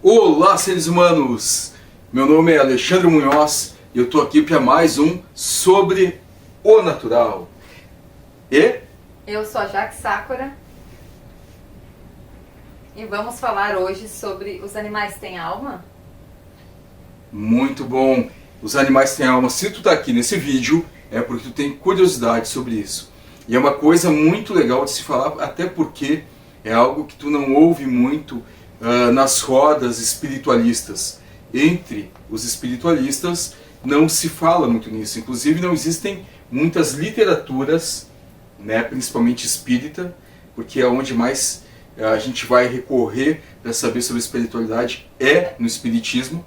Olá, seres humanos! Meu nome é Alexandre Munhoz e eu estou aqui para mais um Sobre o Natural. E? Eu sou a Jaque Sakura e vamos falar hoje sobre os animais têm alma? Muito bom! Os animais têm alma. Se tu está aqui nesse vídeo, é porque tu tem curiosidade sobre isso. E é uma coisa muito legal de se falar, até porque é algo que tu não ouve muito nas rodas espiritualistas. Entre os espiritualistas não se fala muito nisso. Inclusive não existem muitas literaturas, né, principalmente espírita, porque é onde mais a gente vai recorrer para saber sobre espiritualidade é no espiritismo.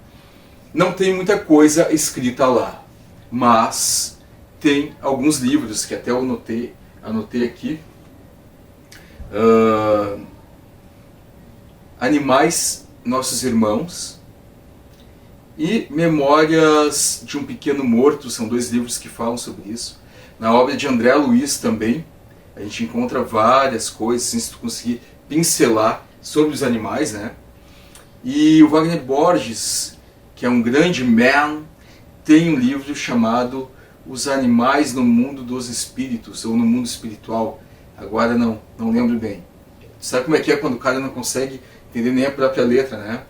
Não tem muita coisa escrita lá, mas tem alguns livros que até eu anotei aqui. Animais, Nossos Irmãos e Memórias de um Pequeno Morto, são dois livros que falam sobre isso. Na obra de André Luiz também, a gente encontra várias coisas, se tu conseguir pincelar sobre os animais, né? E o Wagner Borges, que é um grande man, tem um livro chamado Os Animais no Mundo dos Espíritos, ou no Mundo Espiritual. Agora não lembro bem. Sabe como é que é quando o cara não consegue entender nem a própria letra, né?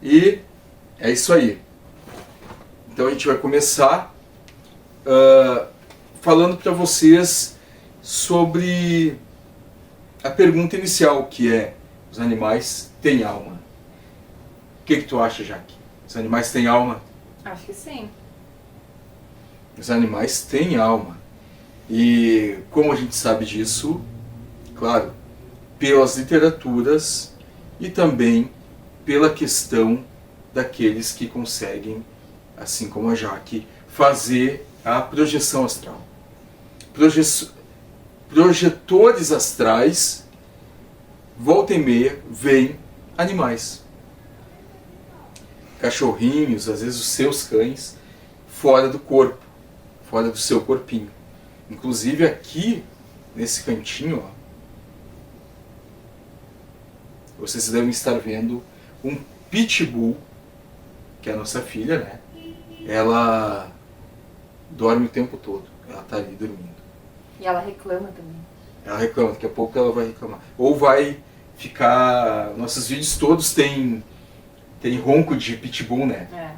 E é isso aí. Então a gente vai começar falando para vocês sobre a pergunta inicial, que é: os animais têm alma? O que tu acha, Jaque? Os animais têm alma? Acho que sim. Os animais têm alma. E como a gente sabe disso? Claro, pelas literaturas e também pela questão daqueles que conseguem, assim como a Jaque, fazer a projeção astral. Projetores astrais, volta e meia, veem animais. Cachorrinhos, às vezes os seus cães, fora do corpo, fora do seu corpinho. Inclusive aqui, nesse cantinho, ó, vocês devem estar vendo um pitbull, que é a nossa filha, né? Ela dorme o tempo todo, ela está ali dormindo. E ela reclama também. Ela reclama, daqui a pouco ela vai reclamar. Ou vai ficar... Nossos vídeos todos têm ronco de pitbull, né? É.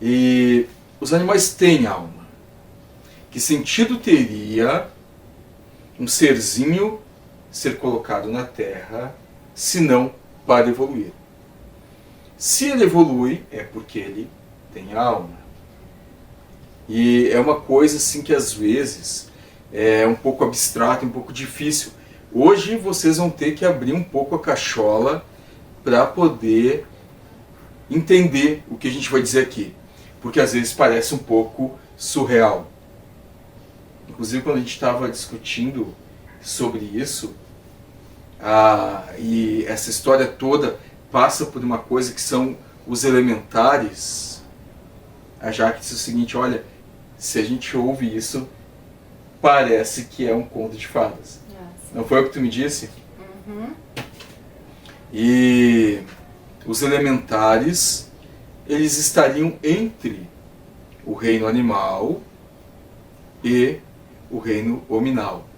E os animais têm alma. Que sentido teria um serzinho ser colocado na Terra se não para evoluir? Se ele evolui, é porque ele tem alma. E é uma coisa assim que às vezes é um pouco abstrata, um pouco difícil. Hoje vocês vão ter que abrir um pouco a cachola para poder entender o que a gente vai dizer aqui. Porque às vezes parece um pouco surreal. Inclusive quando a gente estava discutindo sobre isso, e essa história toda passa por uma coisa que são os elementares. A Jaque disse o seguinte: olha, se a gente ouve isso, parece que é um conto de fadas. Não foi o que tu me disse? Uhum. E os elementares, eles estariam entre o reino animal e o reino hominal.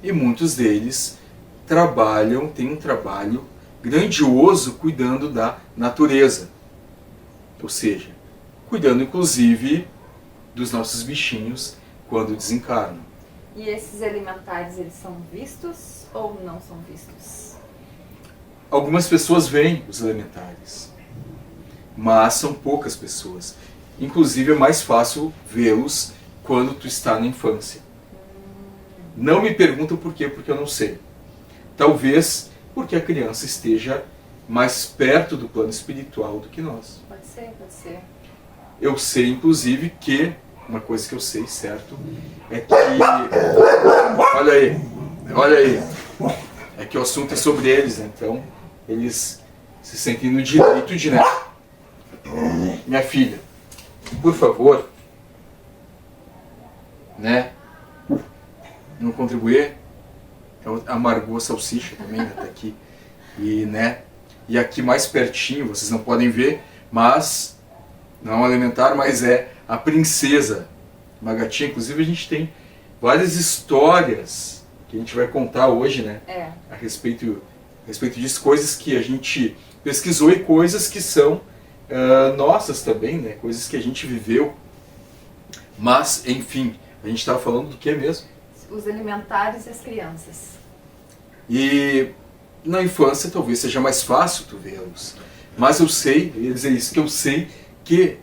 E muitos deles têm um trabalho grandioso cuidando da natureza. Ou seja, cuidando inclusive dos nossos bichinhos quando desencarnam. E esses elementares, eles são vistos ou não são vistos? Algumas pessoas veem os elementares, mas são poucas pessoas. Inclusive é mais fácil vê-los quando tu está na infância. Não me perguntam por quê, porque eu não sei. Talvez porque a criança esteja mais perto do plano espiritual do que nós. Pode ser, pode ser. Eu sei, inclusive, que uma coisa que eu sei, certo, é que... Olha aí. É que o assunto é sobre eles, né? Então eles se sentem no direito de, né? Minha filha, por favor, né? Não contribuir. Amargou a salsicha também, né? Tá aqui. E, né? E aqui mais pertinho, vocês não podem ver, mas não é um elementar, mas é a princesa, uma gatinha. Inclusive a gente tem várias histórias que a gente vai contar hoje, né? A respeito disso, coisas que a gente pesquisou e coisas que são nossas também, né? Coisas que a gente viveu. Mas, enfim, a gente estava falando do que mesmo? Os elementares e as crianças. E na infância talvez seja mais fácil tu vê-los. Mas eu sei, eu ia dizer isso, que eu sei que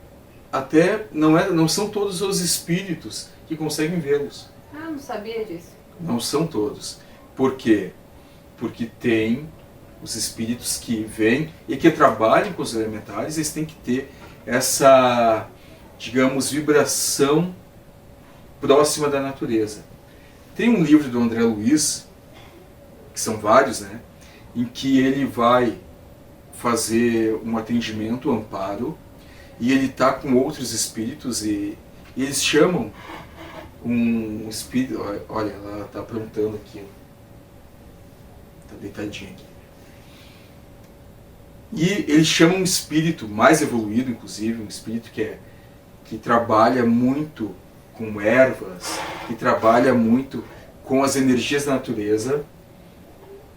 até não são todos os espíritos que conseguem vê-los. Ah, não sabia disso. Não são todos. Por quê? Porque tem os espíritos que vêm e que trabalham com os elementares, eles têm que ter essa, digamos, vibração próxima da natureza. Tem um livro do André Luiz, que são vários, né, em que ele vai fazer um atendimento, um amparo, e ele está com outros espíritos e eles chamam um espírito, olha, ela está aprontando aqui, está deitadinha aqui. E eles chamam um espírito mais evoluído, inclusive, um espírito que trabalha muito com ervas, que trabalha muito com as energias da natureza.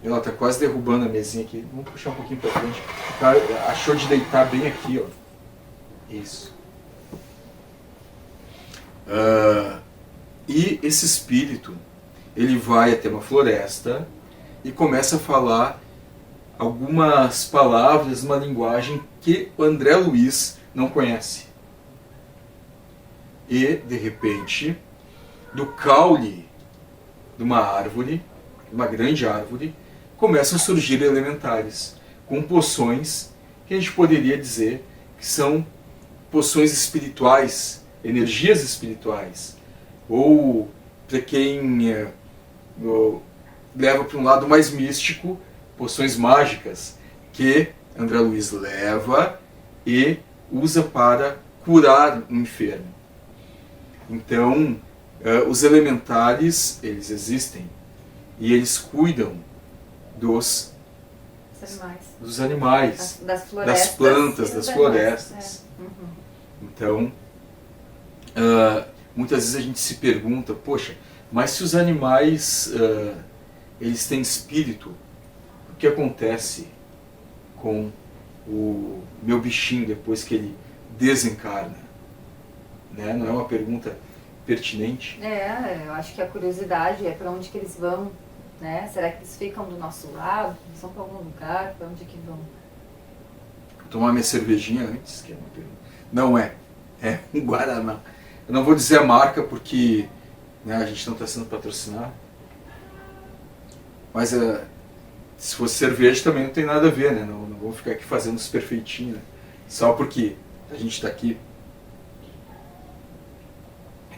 Ela está quase derrubando a mesinha aqui. Vamos puxar um pouquinho para frente. Achou de deitar bem aqui, ó. Isso. E esse espírito, ele vai até uma floresta e começa a falar algumas palavras, uma linguagem que o André Luiz não conhece. E, de repente, do caule de uma árvore, uma grande árvore, começam a surgir elementares, com poções que a gente poderia dizer que são poções espirituais, energias espirituais. Ou, para quem leva para um lado mais místico, poções mágicas, que André Luiz leva e usa para curar um enfermo. Então, os elementares, eles existem e eles cuidam dos animais, das florestas, das plantas, das florestas. Então, muitas vezes a gente se pergunta, poxa, mas se os animais eles têm espírito, o que acontece com o meu bichinho depois que ele desencarna? Né? Não é uma pergunta pertinente? Eu acho que a curiosidade é para onde que eles vão, né? Será que eles ficam do nosso lado? Eles vão para algum lugar? Para onde que vão? Vou tomar minha cervejinha antes, que é uma pergunta. Não é. É um Guaraná. Eu não vou dizer a marca porque, né, a gente não está sendo patrocinado. Mas se fosse cerveja também não tem nada a ver, né? Não vou ficar aqui fazendo os perfeitinhos, né? Só porque a gente está aqui.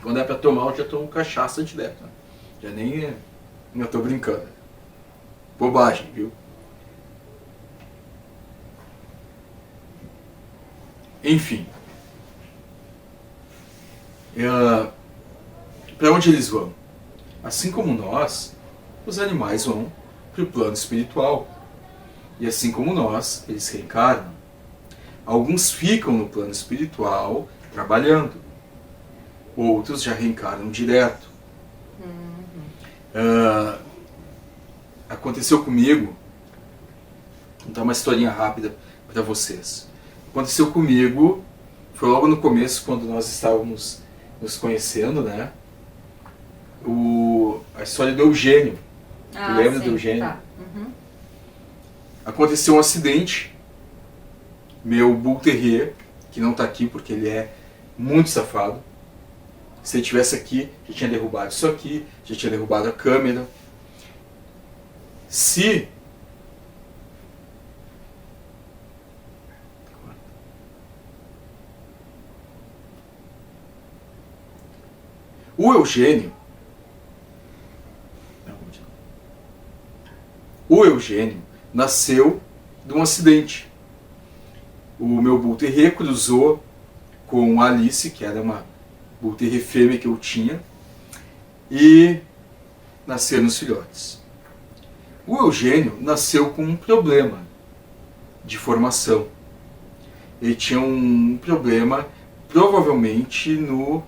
Quando é para tomar, eu já tomo cachaça direto. Né? Já nem... Não estou brincando. Bobagem, viu? Enfim. Para onde eles vão? Assim como nós, os animais vão para o plano espiritual. E assim como nós, eles reencarnam. Alguns ficam no plano espiritual trabalhando. Outros já reencarnam direto. Aconteceu comigo, vou contar uma historinha rápida para vocês. Aconteceu comigo, foi logo no começo, quando nós estávamos nos conhecendo, né? A história do Eugênio. Lembra do Eugênio? Tá. Aconteceu um acidente. Meu Bull Terrier, que não está aqui porque ele é muito safado. Se ele estivesse aqui, já tinha derrubado isso aqui, já tinha derrubado a câmera. Se o Eugênio nasceu de um acidente. O meu Bull Terrier cruzou com a Alice, que era uma Bull Terrier fêmea que eu tinha, e nasceram os filhotes. O Eugênio nasceu com um problema. de formação. Ele tinha um problema, provavelmente no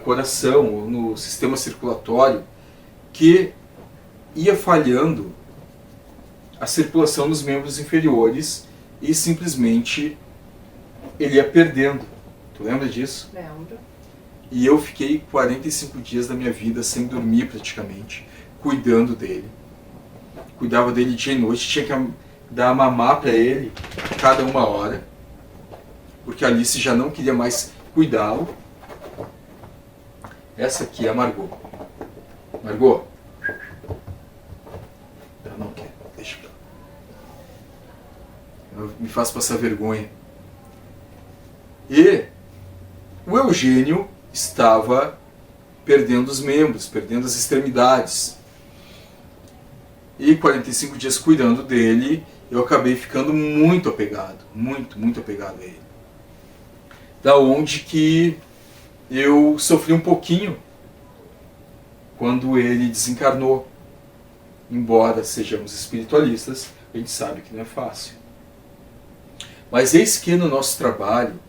coração, ou no sistema circulatório, que ia falhando a circulação nos membros inferiores e simplesmente ele ia perdendo. Tu lembra disso? Lembro. E eu fiquei 45 dias da minha vida sem dormir praticamente, cuidando dele. Cuidava dele dia e noite, tinha que dar mamar para ele cada 1 hora, porque a Alice já não queria mais cuidá-lo. Essa aqui é a Margot. Margot? Ela não quer, deixa pra lá. Ela me faz passar vergonha. E o Eugênio estava perdendo os membros, perdendo as extremidades. E 45 dias cuidando dele, eu acabei ficando muito apegado, muito apegado a ele. Da onde que eu sofri um pouquinho quando ele desencarnou. Embora sejamos espiritualistas, a gente sabe que não é fácil. Mas eis que no nosso trabalho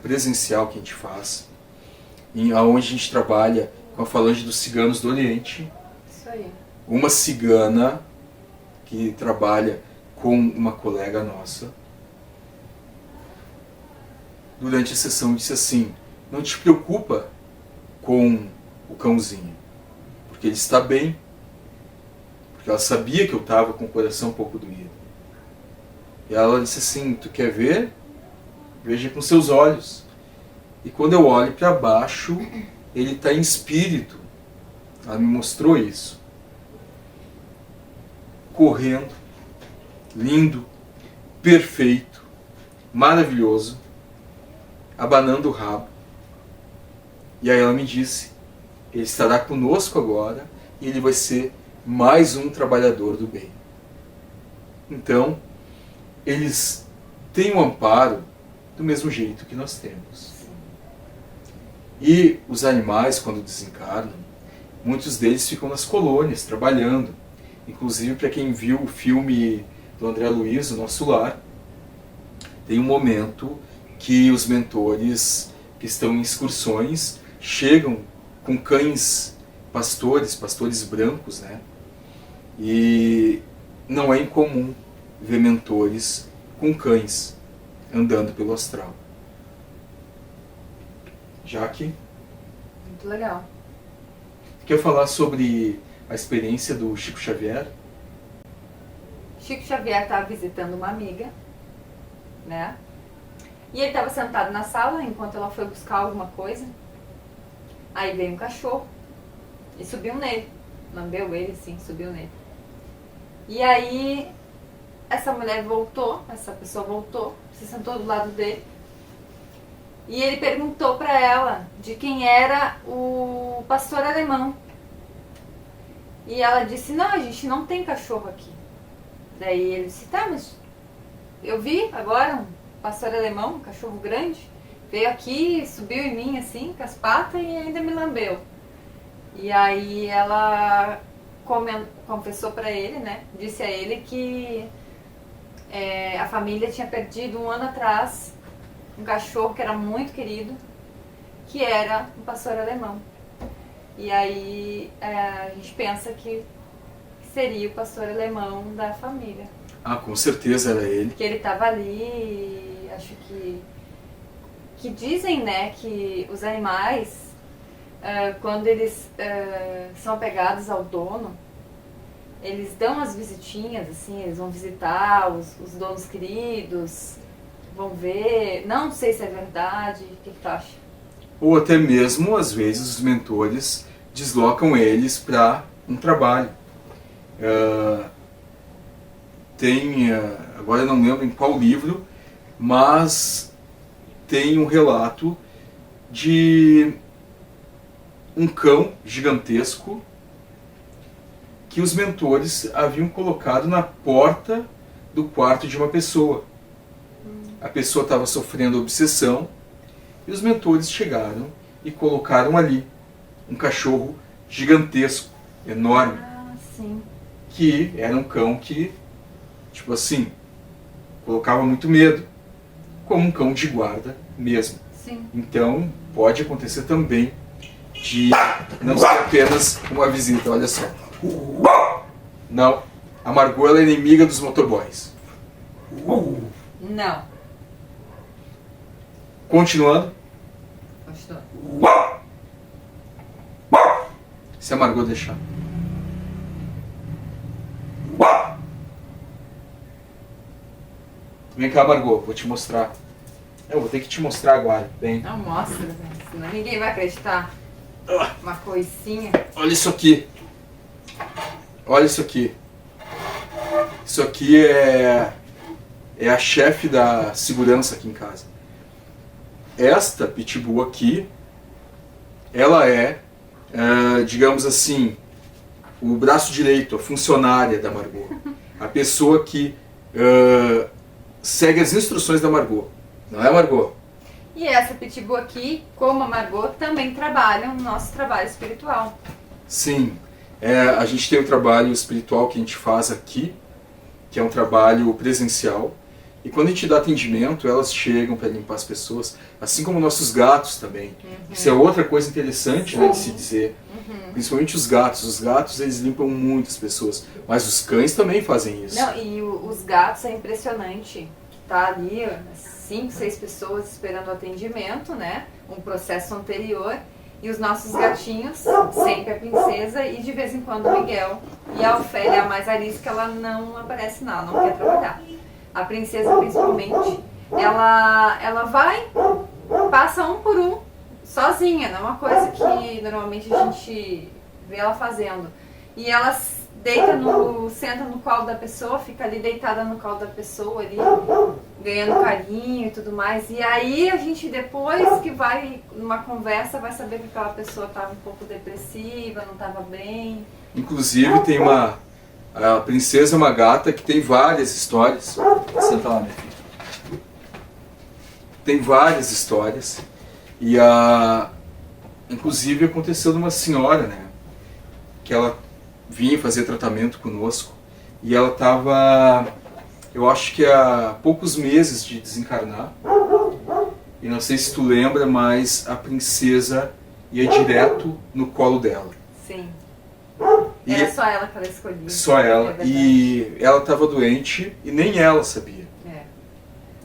presencial que a gente faz, onde a gente trabalha com a falange dos ciganos do Oriente, Isso aí. uma cigana que trabalha com uma colega nossa, durante a sessão disse assim: não te preocupa com o cãozinho, porque ele está bem, porque ela sabia que eu estava com o coração um pouco doído. E ela disse assim: tu quer ver? Veja com seus olhos. E quando eu olho para baixo, ele está em espírito. Ela me mostrou isso. Correndo, lindo, perfeito, maravilhoso, abanando o rabo. E aí ela me disse: ele estará conosco agora e ele vai ser mais um trabalhador do bem. Então, eles têm um amparo do mesmo jeito que nós temos. E os animais, quando desencarnam, muitos deles ficam nas colônias, trabalhando. Inclusive, para quem viu o filme do André Luiz, O Nosso Lar, tem um momento que os mentores que estão em excursões chegam com cães pastores brancos, né? E não é incomum ver mentores com cães andando pelo astral. Jaque, Muito legal. quer falar sobre a experiência do Chico Xavier? Chico Xavier estava visitando uma amiga, né? E ele estava sentado na sala enquanto ela foi buscar alguma coisa. Aí veio um cachorro e subiu nele. Lambeu ele, assim, subiu nele. E aí essa pessoa voltou, se sentou do lado dele. E ele perguntou para ela de quem era o pastor alemão. E ela disse: não, a gente não tem cachorro aqui. Daí ele disse: tá, mas eu vi agora um pastor alemão, um cachorro grande, veio aqui, subiu em mim assim, com as patas e ainda me lambeu. E aí ela confessou para ele, né, disse a ele que a família tinha perdido 1 ano atrás um cachorro que era muito querido, que era um pastor alemão. E aí a gente pensa que seria o pastor alemão da família. Ah, com certeza era ele. Que ele estava ali, acho que dizem, né, que os animais, quando eles são apegados ao dono, eles dão as visitinhas, assim, eles vão visitar os donos queridos, vão ver, não sei se é verdade, o que tu acha? Ou até mesmo, às vezes, os mentores deslocam eles para um trabalho. Agora eu não lembro em qual livro, mas tem um relato de um cão gigantesco que os mentores haviam colocado na porta do quarto de uma pessoa. A pessoa estava sofrendo obsessão e os mentores chegaram e colocaram ali um cachorro gigantesco, enorme. Ah, sim. Que era um cão que, tipo assim, colocava muito medo, como um cão de guarda mesmo. Sim. Então, pode acontecer também de não ser apenas uma visita, olha só. Não, a Margot ela é inimiga dos motoboys. Não. Continuando. Continua. Se a Margot deixar. Vem cá, Margot, vou te mostrar. Eu vou ter que te mostrar agora. Vem. Não mostra, velho, senão ninguém vai acreditar. Uma coisinha. Olha isso aqui. Olha isso aqui. Isso aqui é a chefe da segurança aqui em casa. Esta pitbull aqui, ela é, digamos assim, o braço direito, a funcionária da Margot. A pessoa que segue as instruções da Margot. Não é, Margot? E essa pitbull aqui, como a Margot, também trabalham no nosso trabalho espiritual. Sim. A gente tem um trabalho espiritual que a gente faz aqui, que é um trabalho presencial. E quando a gente dá atendimento, elas chegam para limpar as pessoas, assim como nossos gatos também. Isso é outra coisa interessante, né, de se dizer. Principalmente os gatos. Os gatos, eles limpam muitas pessoas. Mas os cães também fazem isso. Não, e os gatos é impressionante. Que tá ali 5, 6 pessoas esperando o atendimento, né? Um processo anterior. E os nossos gatinhos, sempre a princesa e de vez em quando o Miguel. E a Ofélia, a mais arisca, ela não aparece não, não quer trabalhar. A princesa, principalmente, ela vai, passa um por um, sozinha, não é uma coisa que normalmente a gente vê ela fazendo. E ela senta no colo da pessoa, fica ali deitada no colo da pessoa, ali, ganhando carinho e tudo mais. E aí a gente, depois que vai numa conversa, vai saber que aquela pessoa estava um pouco depressiva, não estava bem. Inclusive tem a princesa é uma gata que tem várias histórias. Senta lá, minha filha. Tem várias histórias. E inclusive aconteceu de uma senhora, né? Que ela vinha fazer tratamento conosco. E ela estava, eu acho que há poucos meses de desencarnar. E não sei se tu lembra, mas a princesa ia direto no colo dela. Sim. E era só ela que ela escolhia. Só ela. E ela estava doente e nem ela sabia.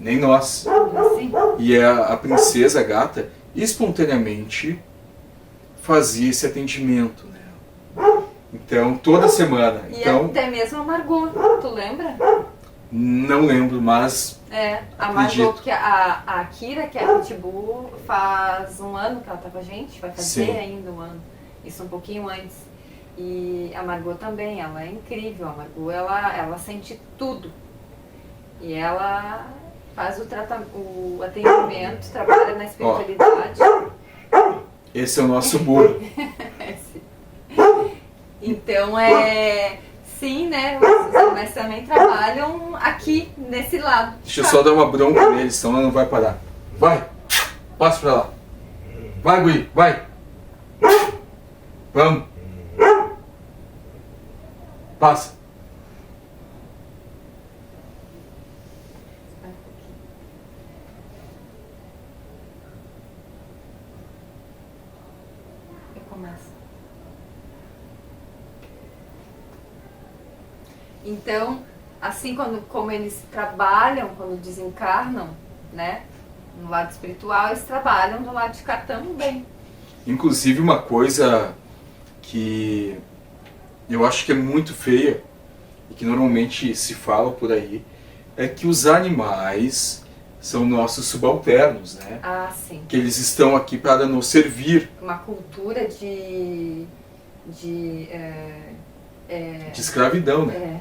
Nem nós. Assim? E a princesa, a gata, espontaneamente fazia esse atendimento nela. Então, toda semana. E então, até mesmo a Margot, tu lembra? Não lembro, mas a acredito. Margot, porque a Kira, que é a Pitbull, faz um ano que ela tá com a gente, vai fazer Sim. ainda um ano. Isso um pouquinho antes. E a Margot também, ela é incrível. A Margot, ela sente tudo. E ela faz o atendimento, trabalha na espiritualidade. Esse é o nosso burro. Então, sim, né? Os animais também trabalham aqui, nesse lado. Deixa eu só dar uma bronca neles, senão ela não vai parar. Vai! Passa pra lá. Vai, Gui, vai! Vamos! Passa! Eu começo. Então, assim como eles trabalham quando desencarnam, né? No lado espiritual, eles trabalham do lado de cá também. Inclusive uma coisa que eu acho que é muito feia e que normalmente se fala por aí é que os animais são nossos subalternos, né? Ah, sim. Que eles estão aqui para nos servir. Uma cultura de escravidão, né?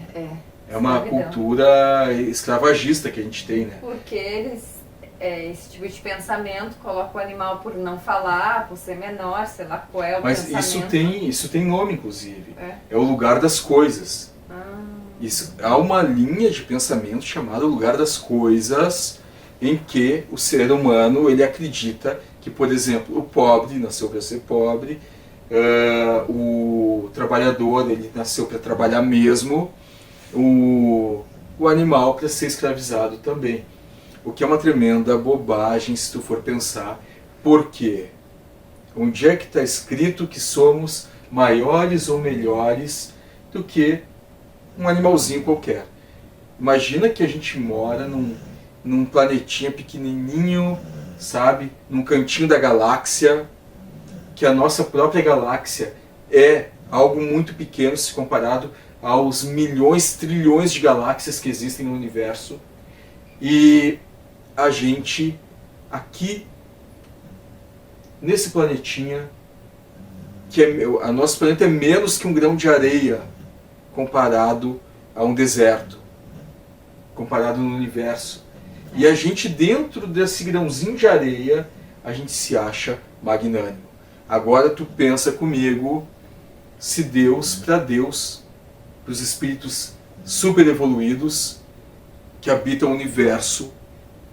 É uma escravidão. cultura escravagista que a gente tem, né? Porque eles, esse tipo de pensamento, coloca o animal por não falar, por ser menor, sei lá qual é o Mas pensamento. isso tem nome, inclusive. É o lugar das coisas. Há uma linha de pensamento chamada lugar das coisas, em que o ser humano ele acredita que, por exemplo, o pobre nasceu para ser pobre, o trabalhador ele nasceu para trabalhar mesmo, o animal para ser escravizado também. O que é uma tremenda bobagem se tu for pensar. Por quê? Onde é que está escrito que somos maiores ou melhores do que um animalzinho qualquer? Imagina que a gente mora num planetinha pequenininho, sabe? Num cantinho da galáxia, que a nossa própria galáxia é algo muito pequeno se comparado aos milhões, trilhões de galáxias que existem no universo. E a gente, aqui, nesse planetinha, a nosso planeta é menos que um grão de areia comparado a um deserto, comparado no universo. E a gente, dentro desse grãozinho de areia, a gente se acha magnânimo. Agora tu pensa comigo, se Deus, para os espíritos super evoluídos que habitam o universo,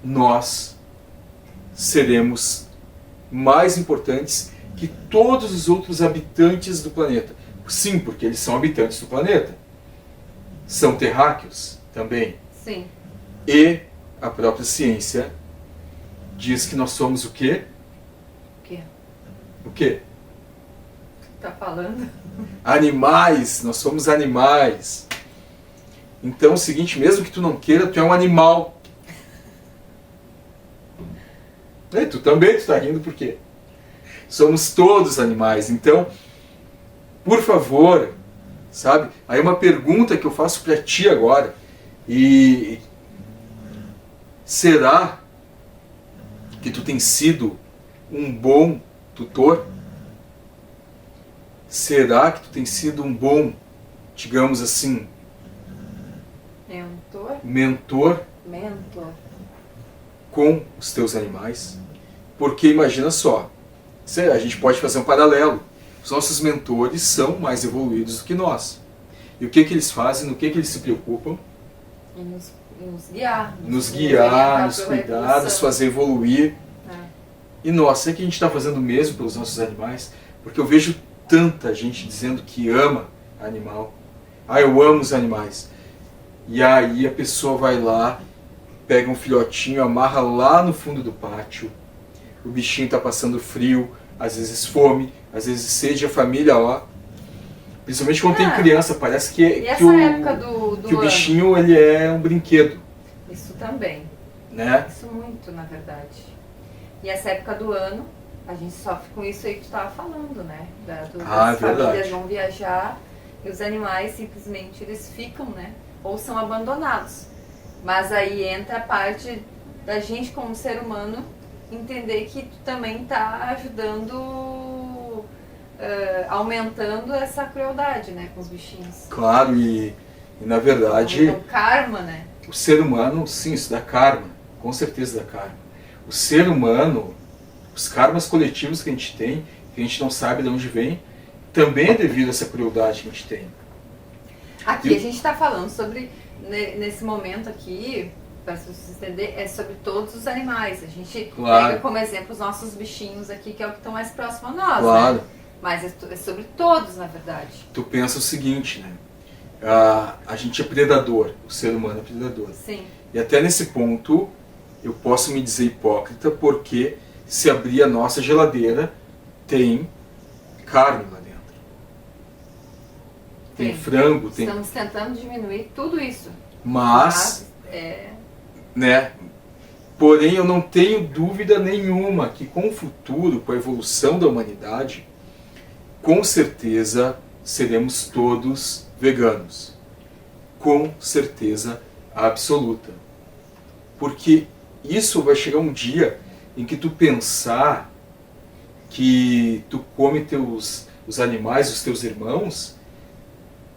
nós seremos mais importantes que todos os outros habitantes do planeta. Sim, porque eles são habitantes do planeta. São terráqueos também. Sim. E a própria ciência diz que nós somos o quê? O quê? O quê? Tá falando? Animais, nós somos animais. Então é o seguinte, mesmo que tu não queira, tu é um animal. E tu também, tu tá rindo por quê? Somos todos animais. Então, por favor, sabe? Aí uma pergunta que eu faço para ti agora. E será que tu tem sido um bom tutor? Será que tu tem sido um bom, digamos assim, mentor com os teus animais? Porque imagina só, a gente pode fazer um paralelo. Os nossos mentores são mais evoluídos do que nós. E o que eles fazem, no que eles se preocupam? Em nos guiar. Nos guiar, nos cuidar, nos fazer evoluir. E nós, será que a gente está fazendo o mesmo pelos nossos animais? Porque eu vejo tanta gente dizendo que ama animal. Ah, eu amo os animais. E aí a pessoa vai lá, pega um filhotinho, amarra lá no fundo do pátio. O bichinho está passando frio, às vezes fome, às vezes sede, a família, ó. Principalmente quando tem criança, parece que o bichinho ele é um brinquedo. Isso também. Né? Isso muito, na verdade. E essa época do ano, a gente sofre com isso aí que tu estava falando, né? As famílias vão viajar e os animais simplesmente eles ficam, né? Ou são abandonados. Mas aí entra a parte da gente como ser humano entender que tu também está ajudando, aumentando essa crueldade, né? Com os bichinhos. Claro, e na verdade... Então, karma, né? O ser humano, sim, isso dá karma. Com certeza dá karma. O ser humano... Os karmas coletivos que a gente tem, que a gente não sabe de onde vem, também é devido a essa crueldade que a gente tem. Aqui a gente está falando sobre, nesse momento aqui, para vocês entenderem, é sobre todos os animais. A gente pega como exemplo os nossos bichinhos aqui, que é o que estão mais próximo a nós, né? Mas é sobre todos, na verdade. Tu pensa o seguinte, né? A gente é predador, o ser humano é predador. Sim. E até nesse ponto, eu posso me dizer hipócrita, porque... se abrir a nossa geladeira, tem carne lá dentro. Tem frango, tem... Estamos tentando diminuir tudo isso. Mas né? Porém, eu não tenho dúvida nenhuma que com o futuro, com a evolução da humanidade, com certeza seremos todos veganos. Com certeza absoluta. Porque isso vai chegar um dia em que tu pensar que tu come os animais, os teus irmãos,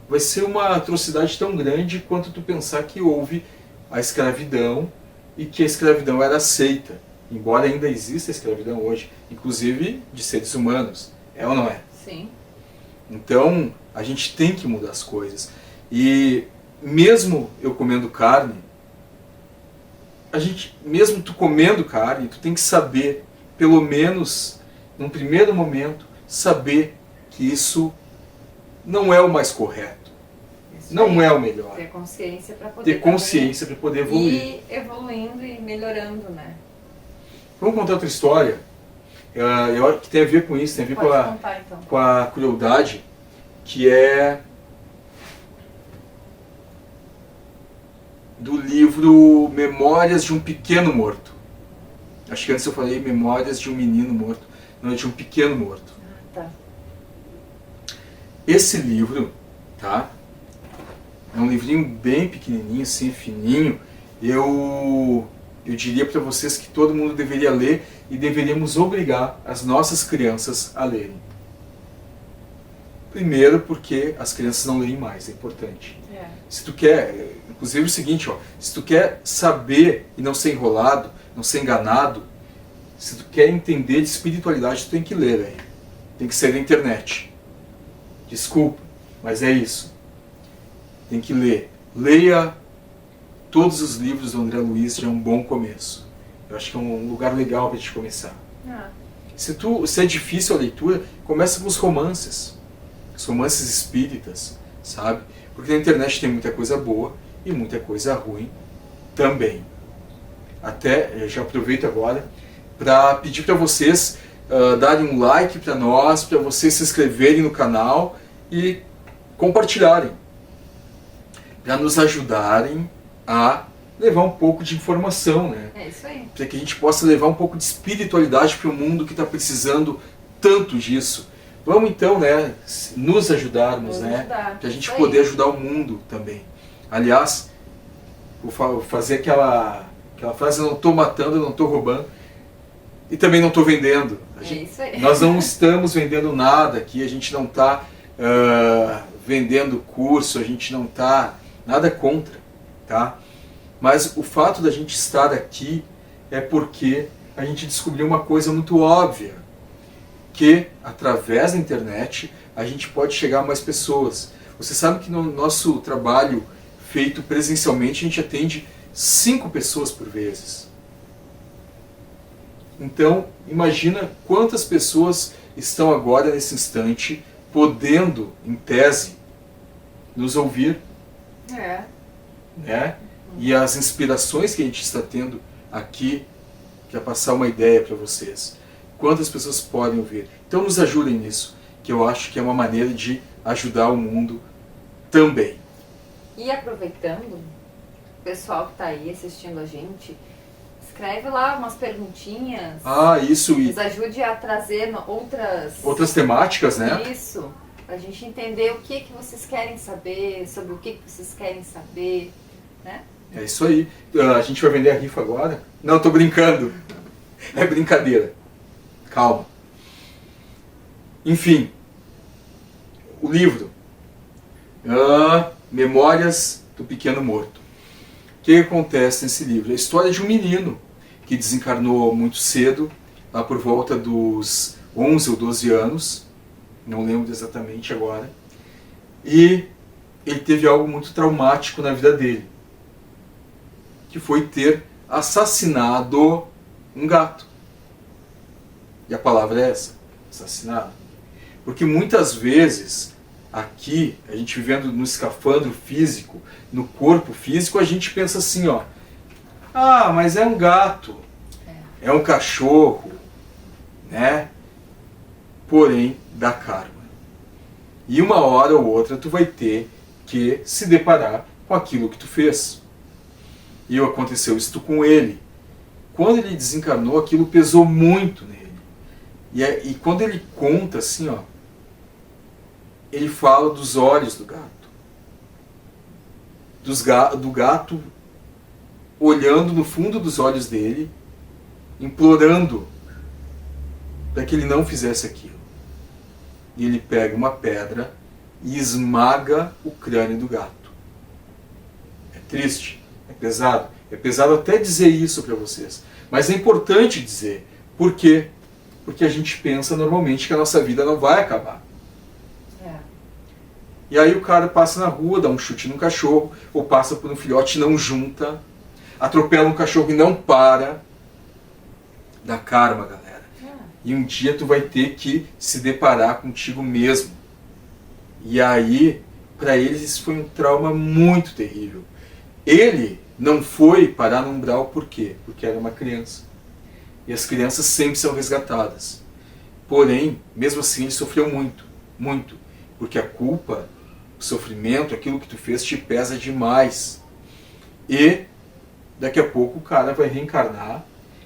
vai ser uma atrocidade tão grande quanto tu pensar que houve a escravidão e que a escravidão era aceita, embora ainda exista a escravidão hoje, inclusive de seres humanos. É ou não é? Sim. Então, a gente tem que mudar as coisas. E mesmo eu comendo carne, mesmo tu comendo carne, tu tem que saber, pelo menos num primeiro momento, saber que isso não é o mais correto. Não é o melhor. Ter consciência para poder... Ter consciência para poder evoluir. E evoluindo e melhorando, né? Vamos contar outra história, que tem a ver com isso, tem a ver Contar, então. com a crueldade, que é do livro Memórias de um Pequeno Morto. Acho que antes eu falei Memórias de um Menino Morto, não, é de um Pequeno Morto. Tá. Esse livro, tá? É um livrinho bem pequenininho, assim, fininho. Eu diria para vocês que todo mundo deveria ler e deveríamos obrigar as nossas crianças a lerem. Primeiro porque as crianças não leem mais, é importante. Se tu quer, inclusive o seguinte, ó, se tu quer saber e não ser enrolado, não ser enganado, se tu quer entender de espiritualidade, tu tem que ler, velho. Tem que ser na internet. Desculpa, mas é isso. Tem que ler. Leia todos os livros do André Luiz, já é um bom começo. Eu acho que é um lugar legal para a gente começar. Se é difícil a leitura, começa com os romances espíritas, sabe? Porque na internet tem muita coisa boa e muita coisa ruim também. Até, já aproveito agora para pedir para vocês darem um like para nós, para vocês se inscreverem no canal e compartilharem, para nos ajudarem a levar um pouco de informação, né? É isso aí. Para que a gente possa levar um pouco de espiritualidade para o mundo que está precisando tanto disso. Vamos então, né, nos ajudarmos, né? Para a gente poder ajudar o mundo também. Aliás, vou fazer aquela frase: eu não estou matando, eu não estou roubando e também não estou vendendo. Isso aí. Nós não estamos vendendo nada aqui, a gente não está vendendo curso, a gente não está nada contra, tá? Mas o fato da gente estar aqui é porque a gente descobriu uma coisa muito óbvia, que através da internet a gente pode chegar a mais pessoas. Você sabe que no nosso trabalho feito presencialmente a gente atende 5 pessoas por vez. Então, imagina quantas pessoas estão agora nesse instante podendo, em tese, nos ouvir. Né? E as inspirações que a gente está tendo aqui, para passar uma ideia para vocês. Quantas pessoas podem ouvir? Então nos ajudem nisso, que eu acho que é uma maneira de ajudar o mundo também. E aproveitando, o pessoal que está aí assistindo a gente, escreve lá umas perguntinhas. Isso. Nos ajude a trazer outras temáticas, né? Isso. Para a gente entender o que vocês querem saber, sobre o que vocês querem saber, né? É isso aí. A gente vai vender a rifa agora? Não, tô brincando. É brincadeira. Calma. Enfim, o livro Memórias do Pequeno Morto. O que acontece nesse livro? É a história de um menino que desencarnou muito cedo, lá por volta dos 11 ou 12 anos, não lembro exatamente agora, e ele teve algo muito traumático na vida dele, que foi ter assassinado um gato. E a palavra é essa, assassinado. Porque muitas vezes, aqui, a gente vivendo no escafandro físico, no corpo físico, a gente pensa assim, ó, mas é um gato, é um cachorro, né? Porém, dá karma. E uma hora ou outra tu vai ter que se deparar com aquilo que tu fez. E aconteceu isso com ele. Quando ele desencarnou, aquilo pesou muito nele. E quando ele conta assim, ó, ele fala dos olhos do gato. Do gato olhando no fundo dos olhos dele, implorando para que ele não fizesse aquilo. E ele pega uma pedra e esmaga o crânio do gato. É triste, é pesado. É pesado até dizer isso para vocês. Mas é importante dizer. Por quê? Porque a gente pensa normalmente que a nossa vida não vai acabar. E aí o cara passa na rua, dá um chute num cachorro, ou passa por um filhote e não junta, atropela um cachorro e não para. Dá karma, galera. E um dia tu vai ter que se deparar contigo mesmo. E aí para eles isso foi um trauma muito terrível. Ele não foi parar no umbral por quê? Porque era uma criança. E as crianças sempre são resgatadas. Porém, mesmo assim, ele sofreu muito, muito. Porque a culpa, o sofrimento, aquilo que tu fez te pesa demais. E daqui a pouco o cara vai reencarnar,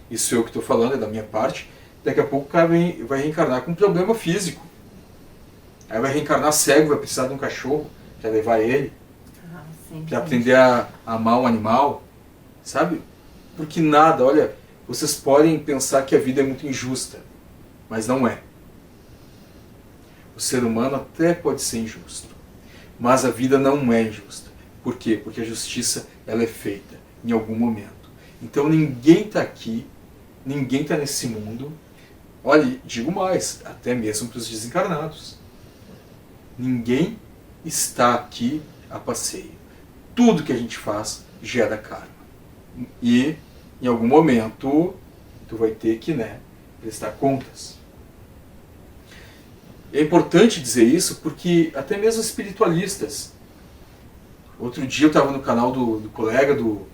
isso é o que estou falando, é da minha parte, daqui a pouco o cara vai reencarnar com um problema físico. Aí vai reencarnar cego, vai precisar de um cachorro para levar ele, para aprender a amar um animal, sabe? Porque nada, olha, vocês podem pensar que a vida é muito injusta, mas não é. O ser humano até pode ser injusto, mas a vida não é injusta. Por quê? Porque a justiça ela é feita em algum momento. Então ninguém está aqui, ninguém está nesse mundo. Olha, digo mais, até mesmo para os desencarnados. Ninguém está aqui a passeio. Tudo que a gente faz gera karma. E em algum momento tu vai ter que, prestar contas. É importante dizer isso porque até mesmo espiritualistas. Outro dia eu estava no canal do colega do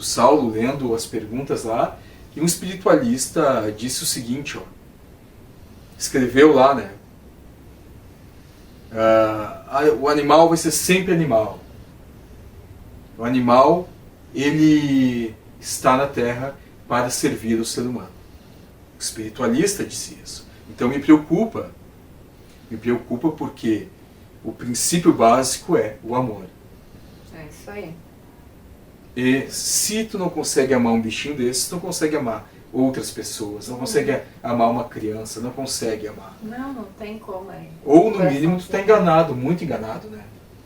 Saulo, lendo as perguntas lá, e um espiritualista disse o seguinte, escreveu lá, o animal vai ser sempre animal. O animal, ele está na Terra para servir o ser humano. O espiritualista disse isso. Então me preocupa porque o princípio básico é o amor. É isso aí. E se tu não consegue amar um bichinho desse, tu não consegue amar outras pessoas, não consegue amar uma criança, não consegue amar. Não tem como aí. Ou no mínimo tu está enganado, muito enganado,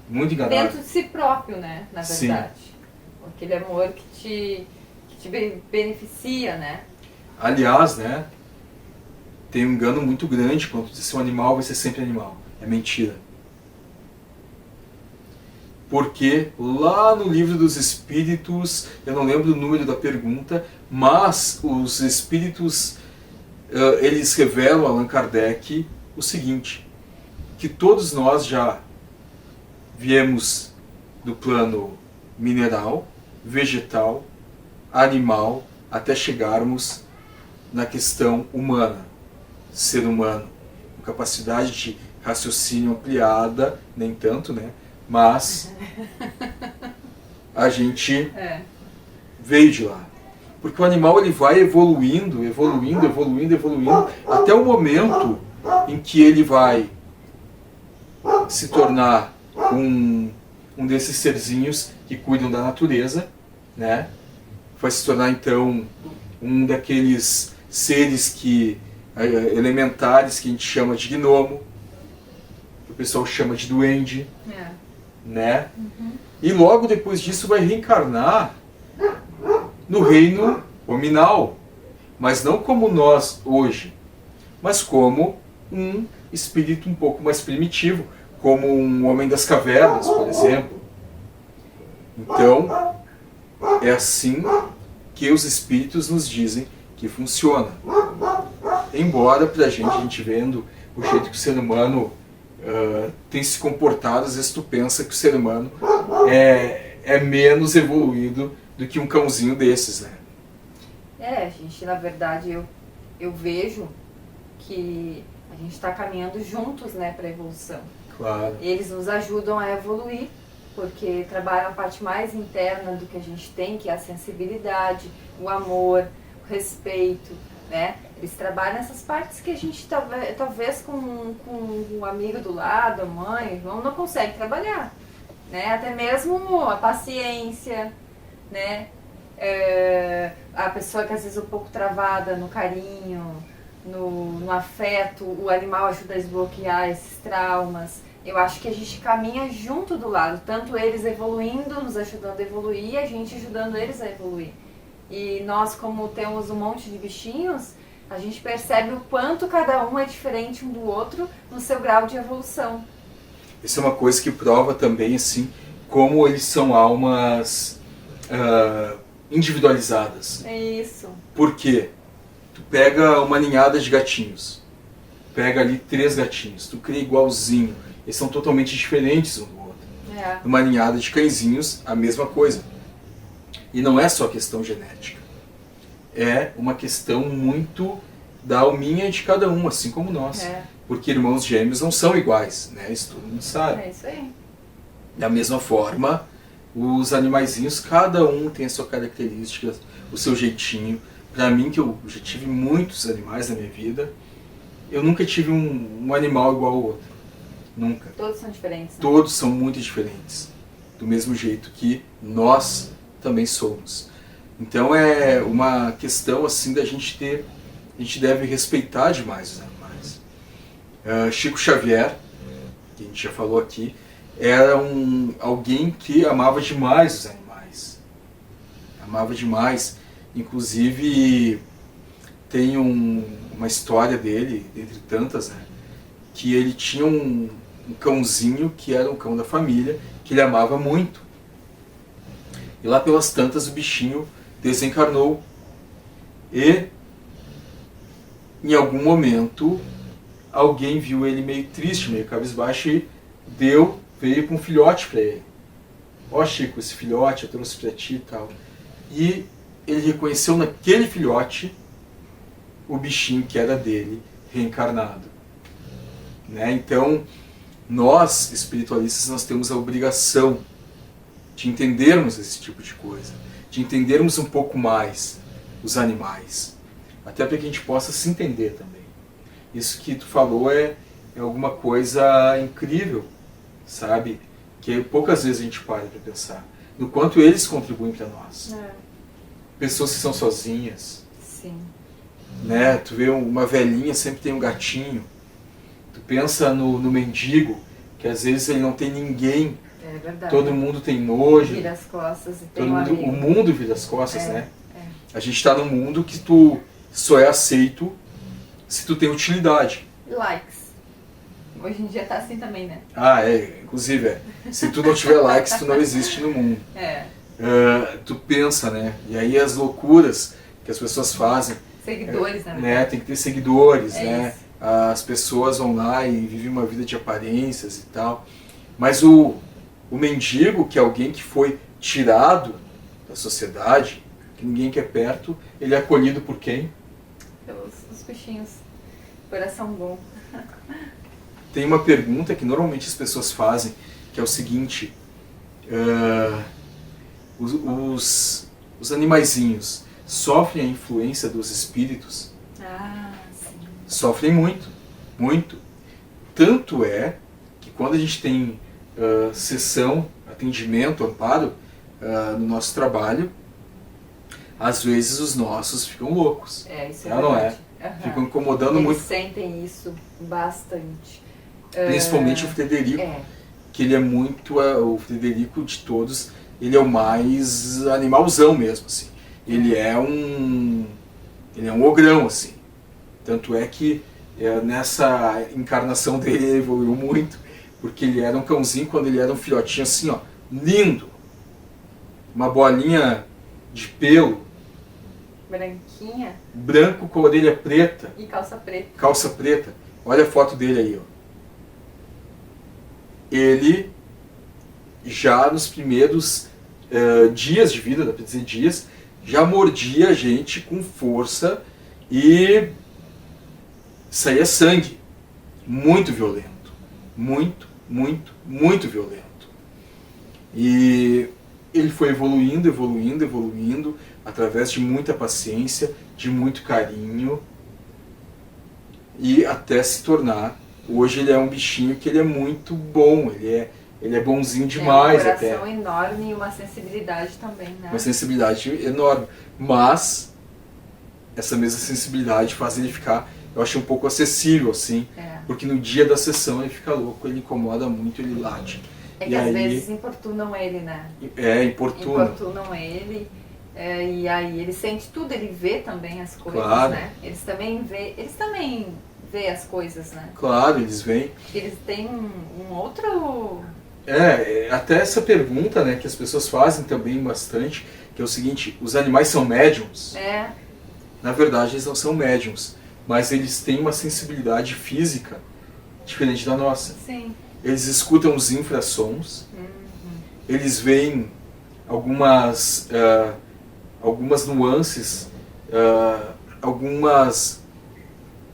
Muito enganado. Dentro de si próprio, na verdade. Sim. Aquele amor que te beneficia, Aliás, tem um engano muito grande quando tu diz que um animal vai ser sempre animal. É mentira. Porque lá no livro dos espíritos, eu não lembro o número da pergunta, mas os espíritos, eles revelam a Allan Kardec o seguinte, que todos nós já viemos do plano mineral, vegetal, animal, até chegarmos na questão humana, ser humano, com capacidade de raciocínio ampliada, nem tanto, mas a gente veio de lá. Porque o animal ele vai evoluindo, até o momento em que ele vai se tornar um desses serzinhos que cuidam da natureza, vai se tornar então um daqueles seres elementares que a gente chama de gnomo, que o pessoal chama de duende. E logo depois disso vai reencarnar no reino hominal, mas não como nós hoje, mas como um espírito um pouco mais primitivo, como um homem das cavernas, por exemplo. Então, é assim que os espíritos nos dizem que funciona. Embora a gente vendo o jeito que o ser humano tem se comportado, às vezes tu pensa que o ser humano é menos evoluído do que um cãozinho desses, gente, na verdade eu vejo que a gente está caminhando juntos, para a evolução. Claro. Eles nos ajudam a evoluir, porque trabalham a parte mais interna do que a gente tem, que é a sensibilidade, o amor, o respeito, Eles trabalham essas partes que a gente talvez com um amigo do lado, a mãe, o irmão, não consegue trabalhar, Até mesmo a paciência, a pessoa que às vezes é um pouco travada no carinho, no afeto, o animal ajuda a desbloquear esses traumas. Eu acho que a gente caminha junto do lado, tanto eles evoluindo, nos ajudando a evoluir, e a gente ajudando eles a evoluir. E nós, como temos um monte de bichinhos, a gente percebe o quanto cada um é diferente um do outro no seu grau de evolução. Isso é uma coisa que prova também, assim, como eles são almas individualizadas. É isso. Por quê? Tu pega uma ninhada de gatinhos, pega ali 3 gatinhos, tu cria igualzinho, eles são totalmente diferentes um do outro. numa ninhada de cãezinhos, a mesma coisa. E não é só questão genética. É uma questão muito da alminha de cada um, assim como nós. Porque irmãos gêmeos não são iguais, né? Isso todo mundo sabe. É isso aí. Da mesma forma, os animaizinhos, cada um tem a sua característica, o seu jeitinho. Pra mim, que eu já tive muitos animais na minha vida, eu nunca tive um animal igual ao outro. Nunca. Todos são diferentes, né? Todos são muito diferentes. Do mesmo jeito que nós também somos. Então é uma questão assim da gente ter... A gente deve respeitar demais os animais. Chico Xavier, que a gente já falou aqui, era alguém que amava demais os animais. Amava demais. Inclusive, tem uma história dele, entre tantas, né, que ele tinha um cãozinho que era um cão da família, que ele amava muito. E lá pelas tantas o bichinho desencarnou. E, em algum momento, alguém viu ele meio triste, meio cabisbaixo e veio com um filhote para ele. Ó, Chico, esse filhote eu trouxe para ti e tal. E ele reconheceu naquele filhote o bichinho que era dele, reencarnado. Né? Então, nós, espiritualistas, nós temos a obrigação de entendermos esse tipo de coisa, de entendermos um pouco mais os animais, até para que a gente possa se entender também. Isso que tu falou é alguma coisa incrível, sabe? Que poucas vezes a gente para pensar no quanto eles contribuem para nós. Pessoas que são sozinhas. Sim. Né? Tu vê uma velhinha, sempre tem um gatinho. Tu pensa no mendigo, que às vezes ele não tem ninguém. É verdade. Todo mundo tem nojo. Vira as costas e todo tem mundo, amigo. o mundo vira as costas, né? A gente está num mundo que tu só é aceito se tu tem utilidade. Likes. Hoje em dia tá assim também, né? Inclusive, se tu não tiver likes, tu não existe no mundo. Tu pensa, né? E aí as loucuras que as pessoas fazem. Seguidores, né? Tem que ter seguidores, É né? isso. As pessoas vão lá e vivem uma vida de aparências e tal. Mas o mendigo, que é alguém que foi tirado da sociedade, que ninguém quer perto, ele é acolhido por quem? Pelos os bichinhos. Coração bom. Tem uma pergunta que normalmente as pessoas fazem, que é o seguinte: os animaizinhos sofrem a influência dos espíritos? Sim. Sofrem muito, muito. Tanto é que quando a gente tem sessão, atendimento, amparo no nosso trabalho, às vezes os nossos ficam loucos. Isso é não é? verdade. Ficam incomodando Eles muito. sentem isso bastante. Principalmente o Frederico, que ele é muito, o Frederico de todos, ele é o mais animalzão mesmo, assim. Ele é um ogrão, assim. Tanto é que nessa encarnação dele ele evoluiu muito, porque ele era um cãozinho quando ele era um filhotinho assim, ó, lindo. Uma bolinha de pelo. Branquinha. Branco com a orelha preta. E calça preta. Calça preta. Olha a foto dele aí, ó. Ele, já nos primeiros dias de vida, dá pra dizer dias, já mordia a gente com força e saía sangue. Muito violento. Muito, muito, muito violento. E ele foi evoluindo, evoluindo, evoluindo, através de muita paciência, de muito carinho, e até se tornar... Hoje ele é um bichinho que ele é muito bom, ele é bonzinho demais até. Tem um coração enorme e uma sensibilidade também, né? Uma sensibilidade enorme. Mas essa mesma sensibilidade faz ele ficar, eu acho, um pouco acessível, assim. Porque no dia da sessão ele fica louco, ele incomoda muito, ele late. É que às vezes importunam ele, né? Importunam ele. E aí ele sente tudo, ele vê também as coisas, claro. Né? Eles também vê as coisas, né? Claro, eles veem. Eles têm um outro... Até essa pergunta, né, que as pessoas fazem também bastante, que é o seguinte: os animais são médiums? Na verdade eles não são médiums, mas eles têm uma sensibilidade física diferente da nossa. Sim. Eles escutam os infrassons, eles veem algumas nuances, algumas,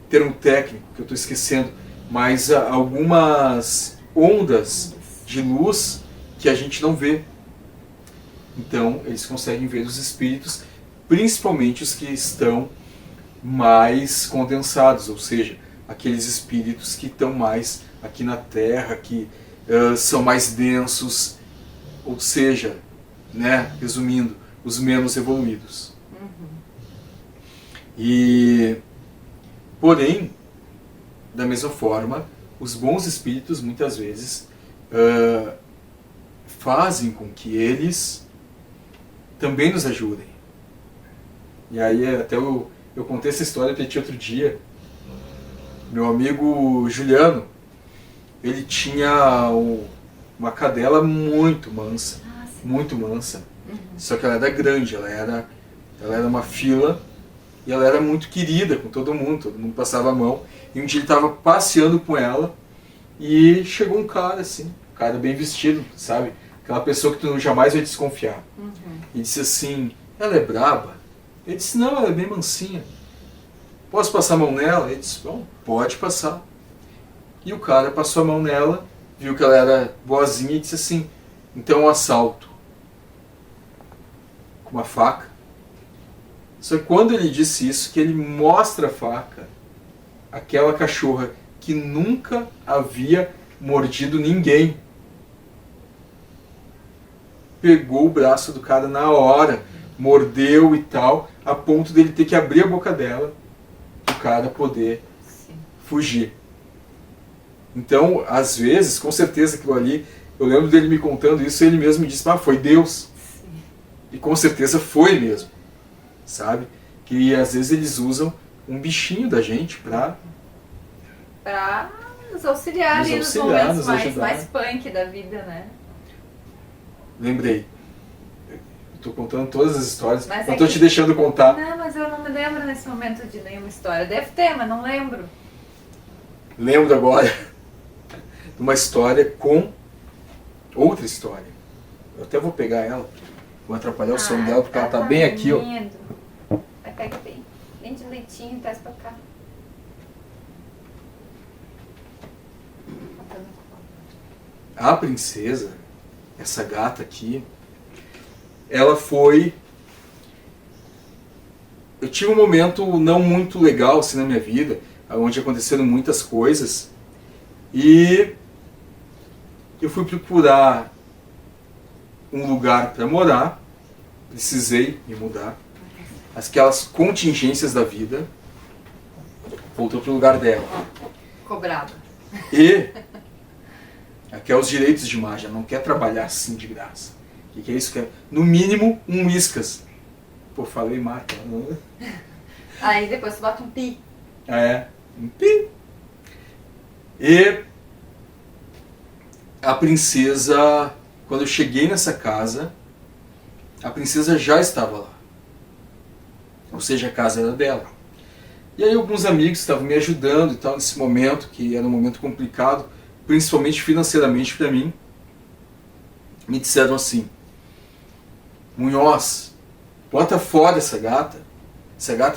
termo técnico que eu estou esquecendo, mas algumas ondas de luz que a gente não vê. Então eles conseguem ver os espíritos, principalmente os que estão mais condensados, ou seja, aqueles espíritos que estão mais aqui na Terra, que são mais densos, ou seja, né, resumindo, os menos evoluídos. E, porém, da mesma forma, os bons espíritos muitas vezes fazem com que eles também nos ajudem. E aí até eu contei essa história para ti outro dia. Meu amigo Juliano, ele tinha uma cadela muito mansa, muito mansa. Só que ela era grande, ela era uma fila e ela era muito querida com todo mundo passava a mão. E um dia ele estava passeando com ela e chegou um cara assim, um cara bem vestido, sabe? Aquela pessoa que tu jamais vai desconfiar. E disse assim, ela é braba? Ele disse, não, ela é bem mansinha. Posso passar a mão nela? Ele disse, bom, pode passar. E o cara passou a mão nela, viu que ela era boazinha e disse assim, então um assalto. Com uma faca. Só que quando ele disse isso, que ele mostra a faca, aquela cachorra que nunca havia mordido ninguém, pegou o braço do cara na hora, mordeu e tal, a ponto dele ter que abrir a boca dela, para o cara poder fugir. Então, às vezes, com certeza aquilo ali, eu lembro dele me contando isso, ele mesmo me disse, foi Deus. E com certeza foi mesmo, sabe? Que às vezes eles usam um bichinho da gente para nos auxiliar ali nos momentos mais punk da vida, né? Lembrei. Estou contando todas as histórias, não estou te deixando contar. Não, mas eu não me lembro nesse momento de nenhuma história. Deve ter, mas não lembro. Lembro agora de uma história com outra história. Eu até vou pegar ela, vou atrapalhar o sono dela, porque ela está bem aqui, ó. Vai pegar bem de leitinho e traz pra cá. A princesa, essa gata aqui, ela foi... Eu tive um momento não muito legal assim na minha vida, onde aconteceram muitas coisas, e eu fui procurar um lugar para morar, precisei me mudar, aquelas contingências da vida, voltou para o lugar dela. Cobrada. E aqui é os direitos de imagem, ela não quer trabalhar assim de graça. O que é isso? No mínimo, um Whiskas. Pô, falei marca. Aí depois você bota um pi. Um pi. E a princesa, quando eu cheguei nessa casa, a princesa já estava lá. Ou seja, a casa era dela. E aí alguns amigos estavam me ajudando e tal, nesse momento, que era um momento complicado, principalmente financeiramente para mim, me disseram assim, Munhoz, bota fora essa gata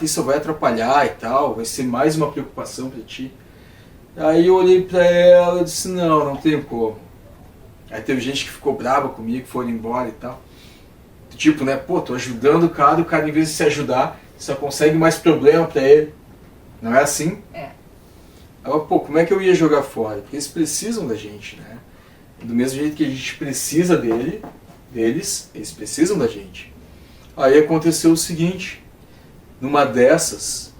aí só vai atrapalhar e tal, vai ser mais uma preocupação para ti. Aí eu olhei para ela e disse, não tem como. Aí teve gente que ficou brava comigo, foram embora e tal. Tipo, né, pô, tô ajudando o cara em vez de se ajudar, só consegue mais problema para ele. Não é assim? É. Aí, pô, como é que eu ia jogar fora? Porque eles precisam da gente, né? Do mesmo jeito que a gente precisa deles, eles precisam da gente. Aí aconteceu o seguinte, numa dessas,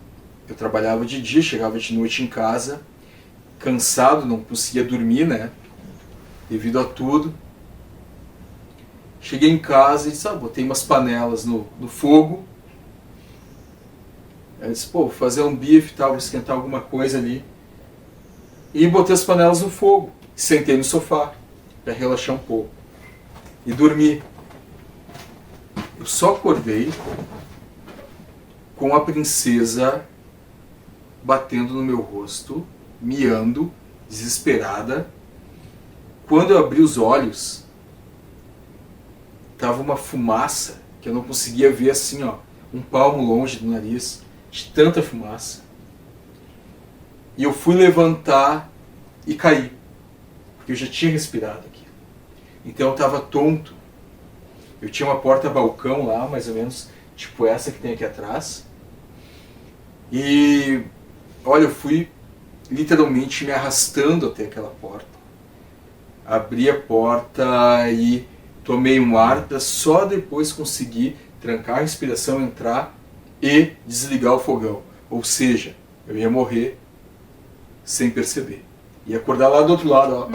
eu trabalhava de dia, chegava de noite em casa, cansado, não conseguia dormir, né? Devido a tudo. Cheguei em casa e, botei umas panelas no fogo. Aí eu disse, pô, vou fazer um bife e tal, vou esquentar alguma coisa ali. E botei as panelas no fogo. Sentei no sofá, para relaxar um pouco. E dormi. Eu só acordei com a princesa batendo no meu rosto, miando, desesperada. Quando eu abri os olhos, tava uma fumaça que eu não conseguia ver assim, ó, um palmo longe do nariz, de tanta fumaça. E eu fui levantar e caí, porque eu já tinha respirado aquilo. Então eu estava tonto. Eu tinha uma porta-balcão lá, mais ou menos, tipo essa que tem aqui atrás. E, olha, eu fui literalmente me arrastando até aquela porta. Abri a porta e tomei um ar para só depois conseguir trancar a respiração, entrar e desligar o fogão. Ou seja, eu ia morrer sem perceber. Ia acordar lá do outro lado, ó.